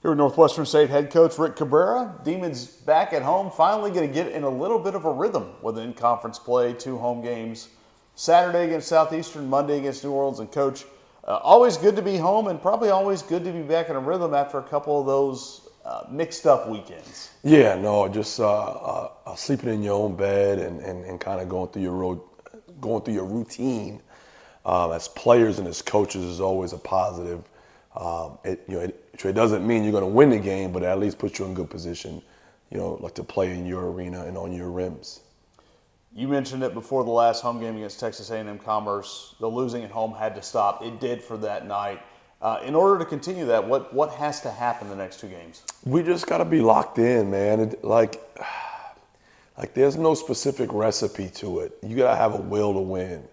Here with Northwestern State head coach Rick Cabrera. Demons back at home, finally going to get in a little bit of a rhythm with in-conference play. 2 home games, Saturday against Southeastern, Monday against New Orleans. And Coach, always good to be home and probably always good to be back in a rhythm after a couple of those mixed up weekends. Yeah, no, just sleeping in your own bed and kind of going through your routine as players and as coaches is always a positive. It doesn't mean you're going to win the game, but it at least puts you in good position, like to play in your arena and on your rims. You mentioned it before the last home game against Texas A&M Commerce. The losing at home had to stop. It did for that night. In order to continue that, what has to happen the next 2 games? We just got to be locked in, man. Like there's no specific recipe to it. You got to have a will to win.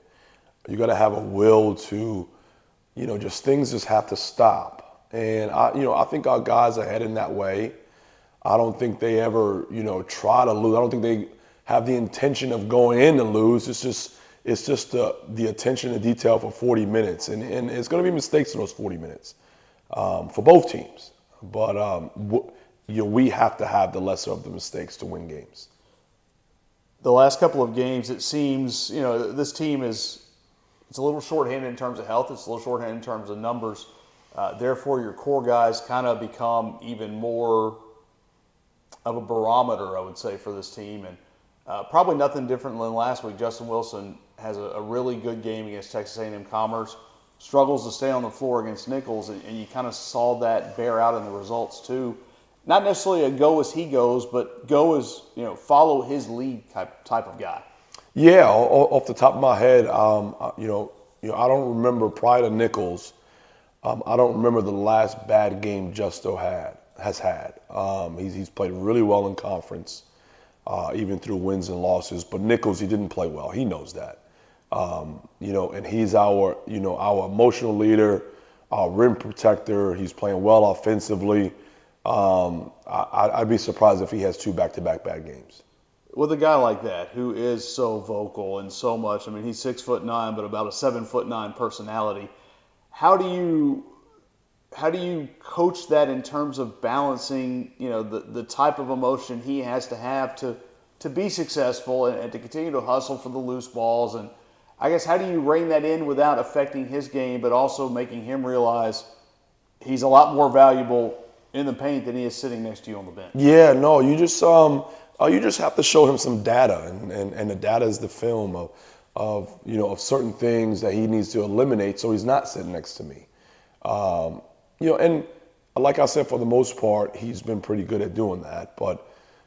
You got to have a will to, just things just have to stop. And I think our guys are heading that way. I don't think they ever, try to lose. I don't think they have the intention of going in to lose. It's just the attention to detail for 40 minutes. And it's going to be mistakes in those 40 minutes for both teams. But we have to have the lesser of the mistakes to win games. The last couple of games, it seems, this team it's a little shorthanded in terms of health. It's a little shorthanded in terms of numbers. Therefore, your core guys kind of become even more of a barometer, I would say, for this team. And probably nothing different than last week. Justin Wilson has a really good game against Texas A&M Commerce, struggles to stay on the floor against Nichols, and you kind of saw that bear out in the results too. Not necessarily a go as he goes, but go as, follow his lead type of guy. Yeah, off the top of my head, I don't remember prior to Nichols. I don't remember the last bad game Justo has had. He's played really well in conference, even through wins and losses. But Nichols, he didn't play well. He knows that. And he's our emotional leader, our rim protector. He's playing well offensively. I'd be surprised if he has 2 back-to-back bad games. With a guy like that, who is so vocal and so much, he's 6'9", but about a 7'9" personality. How do you coach that in terms of balancing, the type of emotion he has to have to be successful and to continue to hustle for the loose balls? And I guess how do you rein that in without affecting his game, but also making him realize he's a lot more valuable in the paint than he is sitting next to you on the bench? Yeah, no, you just have to show him some data, and the data is the film of certain things that he needs to eliminate so he's not sitting next to me. And like I said, for the most part, he's been pretty good at doing that. But,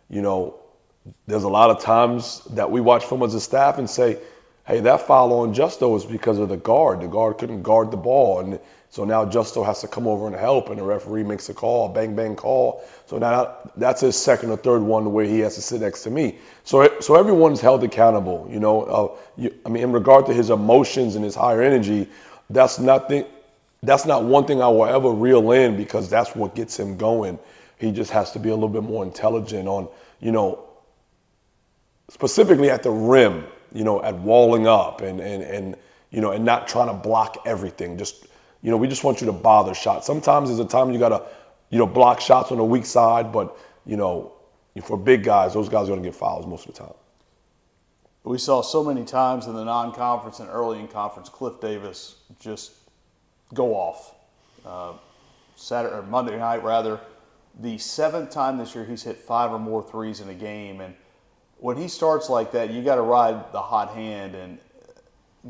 there's a lot of times that we watch film as a staff and say, hey, that foul on Justo is because of the guard. The guard couldn't guard the ball. And so now Justo has to come over and help, and the referee makes a call, bang, bang call. So now that's his second or third one where he has to sit next to me. So everyone's held accountable, in regard to his emotions and his higher energy, that's not one thing I will ever reel in because that's what gets him going. He just has to be a little bit more intelligent on, specifically at the rim, at walling up and not trying to block everything. We just want you to bother shots. Sometimes there's a time you got to, block shots on the weak side, but, for big guys, those guys are going to get fouls most of the time. We saw so many times in the non-conference and early in conference, Cliff Davis just go off. Monday night, the 7th time this year he's hit 5 or more threes in a game. And when he starts like that, you got to ride the hot hand. And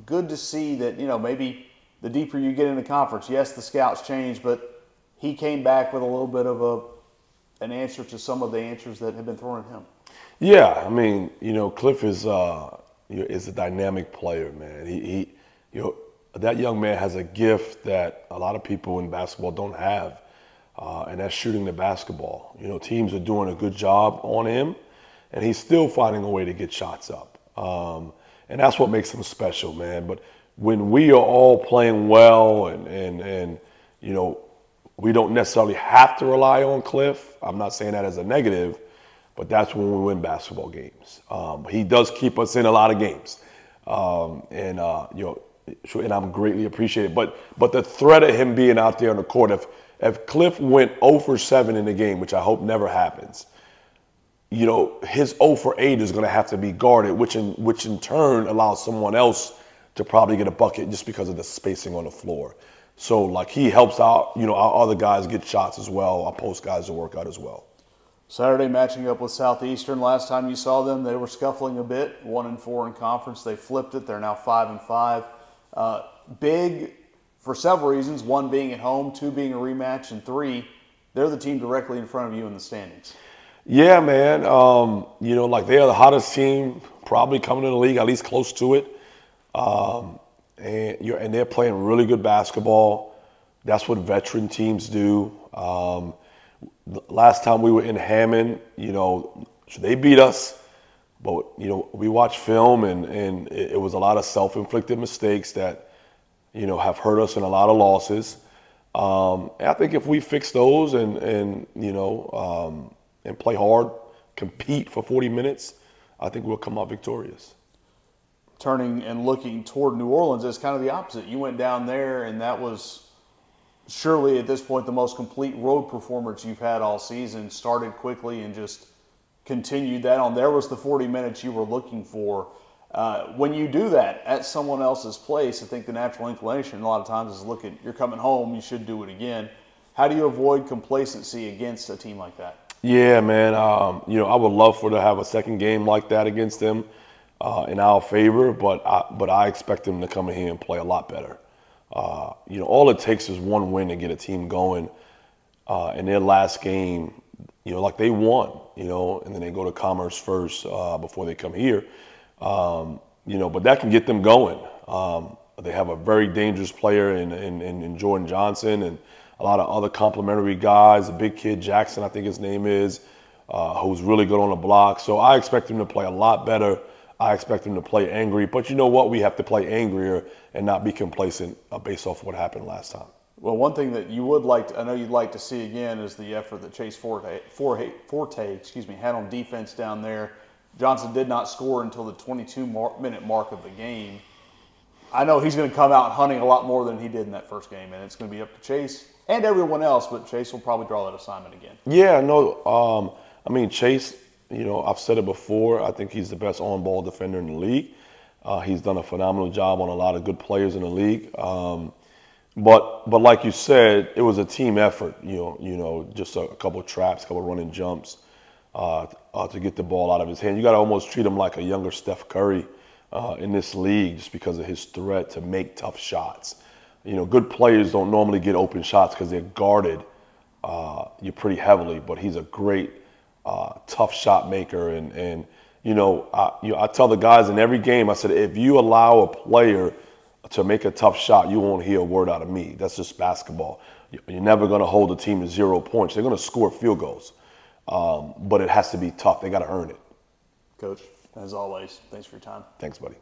good to see that, maybe the deeper you get in the conference, yes, the scouts change, but he came back with a little bit of an answer to some of the answers that have been thrown at him. Yeah, Cliff is a dynamic player, man. He that young man has a gift that a lot of people in basketball don't have, and that's shooting the basketball. Teams are doing a good job on him, and he's still finding a way to get shots up. And that's what makes him special, man. But when we are all playing well and we don't necessarily have to rely on Cliff, I'm not saying that as a negative, but that's when we win basketball games. He does keep us in a lot of games. And I'm greatly appreciated. But the threat of him being out there on the court, if Cliff went 0 for 7 in the game, which I hope never happens, you know, his 0 for 8 is going to have to be guarded, which in turn allows someone else to probably get a bucket just because of the spacing on the floor. So, like, he helps out, you know, our other guys get shots as well, our post guys to work out as well. Saturday matching up with Southeastern. Last time you saw them, they were scuffling a bit. 1-4 in conference. They flipped it. They're now 5-5. Big for several reasons. One being at home, two being a rematch, and three, they're the team directly in front of you in the standings. Yeah, man. You know, like, they are the hottest team probably coming in the league, at least close to it. And they're playing really good basketball. That's what veteran teams do. Last time we were in Hammond, you know, they beat us, but, you know, we watched film and it was a lot of self-inflicted mistakes that, you know, have hurt us in a lot of losses. And I think if we fix those and you know, and play hard, compete for 40 minutes, I think we'll come out victorious. Turning and looking toward New Orleans is kind of the opposite. You went down there, and that was surely at this point the most complete road performance you've had all season. Started quickly and just continued that on. There was the 40 minutes you were looking for. When you do that at someone else's place, I think the natural inclination a lot of times is, look, you're coming home, you should do it again. How do you avoid complacency against a team like that? Yeah, man. You know, I would love to have a second game like that against them in our favor, but I expect them to come in here and play a lot better. You know, all it takes is one win to get a team going. In their last game, you know, like, they won, you know, and then they go to Commerce first before they come here. You know, but that can get them going. They have a very dangerous player in Jordan Johnson and a lot of other complimentary guys. A big kid, Jackson, I think his name is, who's really good on the block. So I expect him to play a lot better. I expect him to play angry. But you know what? We have to play angrier and not be complacent based off what happened last time. Well, one thing that you would like to, I know you'd like to see again, is the effort that Chase Forte had on defense down there. Johnson did not score until the 22-minute mark of the game. I know he's going to come out hunting a lot more than he did in that first game, and it's going to be up to Chase and everyone else, but Chase will probably draw that assignment again. Yeah, no, I mean, Chase, you know, I've said it before, I think he's the best on-ball defender in the league. He's done a phenomenal job on a lot of good players in the league. But like you said, it was a team effort, you know, just a couple of traps, a couple of running jumps to get the ball out of his hand. You got to almost treat him like a younger Steph Curry in this league just because of his threat to make tough shots. You know, good players don't normally get open shots because they're guarded you pretty heavily, but he's a great tough shot maker. And you know, I tell the guys in every game, I said, if you allow a player to make a tough shot, you won't hear a word out of me. That's just basketball. You're never going to hold a team to 0 points. They're going to score field goals, but it has to be tough. They got to earn it. Coach, as always, thanks for your time. Thanks, buddy.